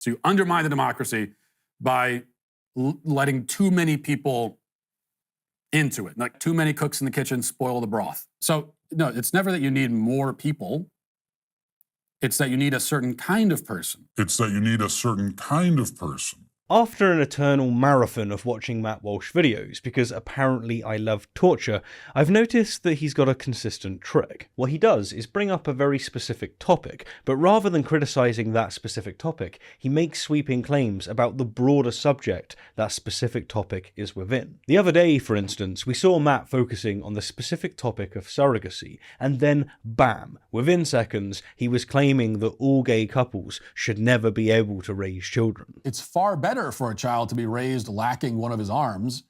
So you undermine the democracy by letting too many people into it. Like too many cooks in the kitchen spoil the broth. So no, it's never that you need more people. It's that you need a certain kind of person. It's that you need a certain kind of person. After an eternal marathon of watching Matt Walsh videos, because apparently I love torture, I've noticed that he's got a consistent trick. What he does is bring up a very specific topic, but rather than criticising that specific topic, he makes sweeping claims about the broader subject that specific topic is within. The other day, for instance, we saw Matt focusing on the specific topic of surrogacy, and then bam, within seconds, he was claiming that all gay couples should never be able to raise children. It's far better for a child to be raised lacking one of his arms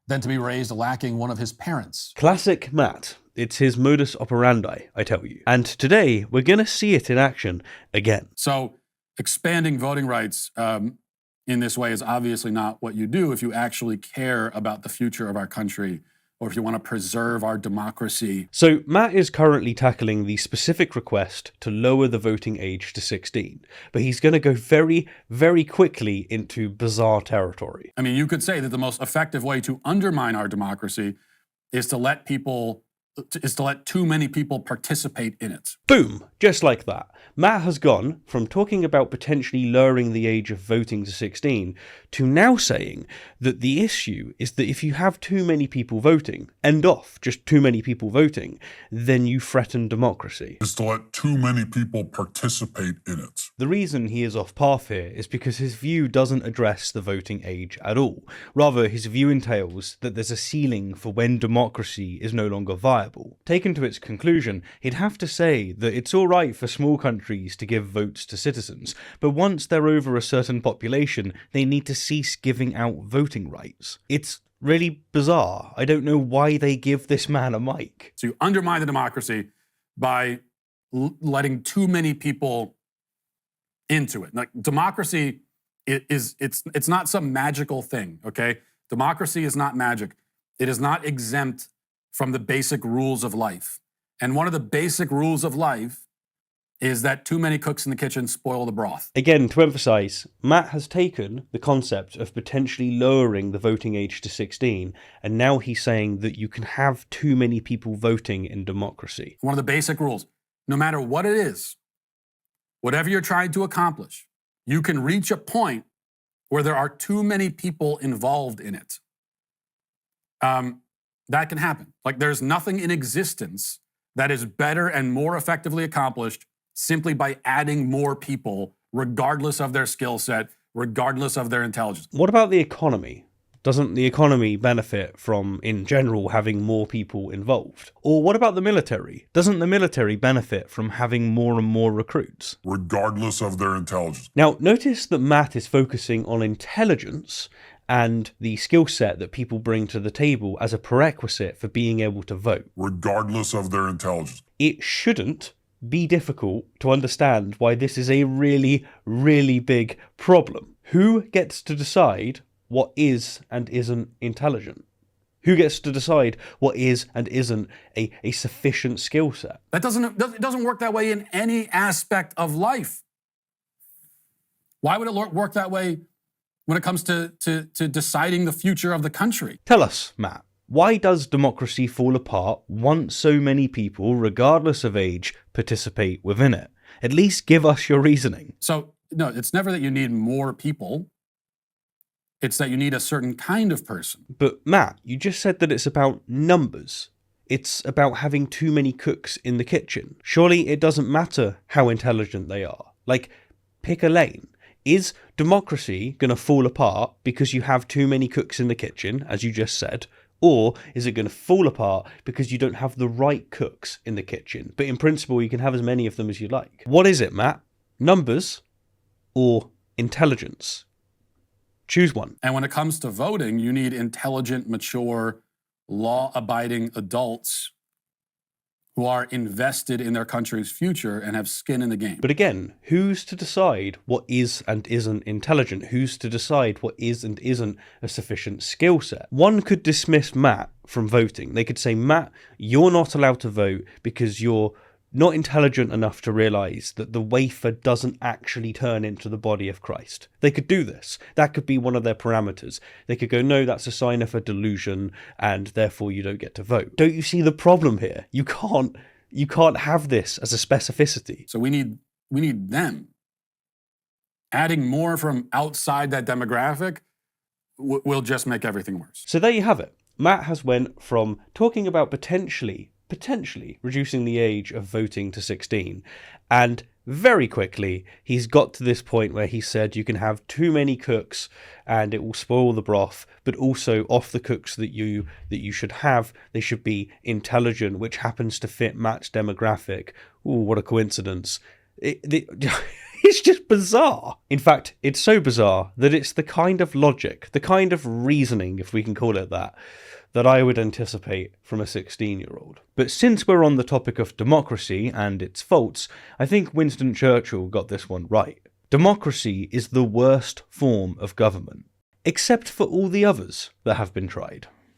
than to be raised lacking one of his parents. Classic Matt. It's his modus operandi, I tell you. And today, we're going to see it in action again. So expanding voting rights in this way is obviously not what you do if you actually care about the future of our country or if you want to preserve our democracy. So Matt is currently tackling the specific request to lower the voting age to 16, but he's going to go very, very quickly into bizarre territory. I mean, you could say that the most effective way to undermine our democracy is to let too many people participate in it. Boom! Just like that. Matt has gone from talking about potentially lowering the age of voting to 16 to now saying that the issue is that if you have too many people voting, just too many people voting, then you threaten democracy. Is to let too many people participate in it. The reason he is off path here is because his view doesn't address the voting age at all. Rather, his view entails that there's a ceiling for when democracy is no longer viable. Taken to its conclusion, he'd have to say that it's alright for small countries to give votes to citizens, but once they're over a certain population, they need to cease giving out voting rights. It's really bizarre. I don't know why they give this man a mic. So you undermine the democracy by letting too many people into it. Like democracy it's not some magical thing, okay? Democracy is not magic. It is not exempt from the basic rules of life. And one of the basic rules of life is that too many cooks in the kitchen spoil the broth. Again, to emphasise, Matt has taken the concept of potentially lowering the voting age to 16, and now he's saying that you can have too many people voting in democracy. One of the basic rules, no matter what it is, whatever you're trying to accomplish, you can reach a point where there are too many people involved in it. That can happen. Like there's nothing in existence that is better and more effectively accomplished simply by adding more people, regardless of their skill set, regardless of their intelligence. What about the economy? Doesn't the economy benefit from, in general, having more people involved? Or what about the military? Doesn't the military benefit from having more and more recruits? Regardless of their intelligence. Now, notice that Matt is focusing on intelligence and the skill set that people bring to the table as a prerequisite for being able to vote. Regardless of their intelligence. It shouldn't be difficult to understand why this is a really, really big problem. Who gets to decide what is and isn't intelligent? Who gets to decide what is and isn't a sufficient skill set? It doesn't work that way in any aspect of life. Why would it work that way when it comes to deciding the future of the country? Tell us, Matt. Why does democracy fall apart once so many people, regardless of age, participate within it? At least give us your reasoning. So, no, it's never that you need more people. It's that you need a certain kind of person. But Matt, you just said that it's about numbers. It's about having too many cooks in the kitchen. Surely it doesn't matter how intelligent they are. Like, pick a lane. Is democracy going to fall apart because you have too many cooks in the kitchen, as you just said? Or is it going to fall apart because you don't have the right cooks in the kitchen? But in principle, you can have as many of them as you like. What is it, Matt? Numbers or intelligence? Choose one. And when it comes to voting, you need intelligent, mature, law-abiding adults who are invested in their country's future and have skin in the game. But again, who's to decide what is and isn't intelligent? Who's to decide what is and isn't a sufficient skill set? One could dismiss Matt from voting. They could say, Matt, you're not allowed to vote because you're not intelligent enough to realise that the wafer doesn't actually turn into the body of Christ. They could do this. That could be one of their parameters. They could go, no, that's a sign of a delusion, and therefore you don't get to vote. Don't you see the problem here? You can't have this as a specificity. So we need them. Adding more from outside that demographic will just make everything worse. So there you have it. Matt has went from talking about potentially reducing the age of voting to 16, and very quickly he's got to this point where he said you can have too many cooks and it will spoil the broth, but also off the cooks that you should have, they should be intelligent, which happens to fit Matt's demographic. Ooh, what a coincidence. It's just bizarre. In fact, it's so bizarre that it's the kind of logic, the kind of reasoning, if we can call it that I would anticipate from a 16-year-old. But since we're on the topic of democracy and its faults, I think Winston Churchill got this one right. Democracy is the worst form of government, except for all the others that have been tried.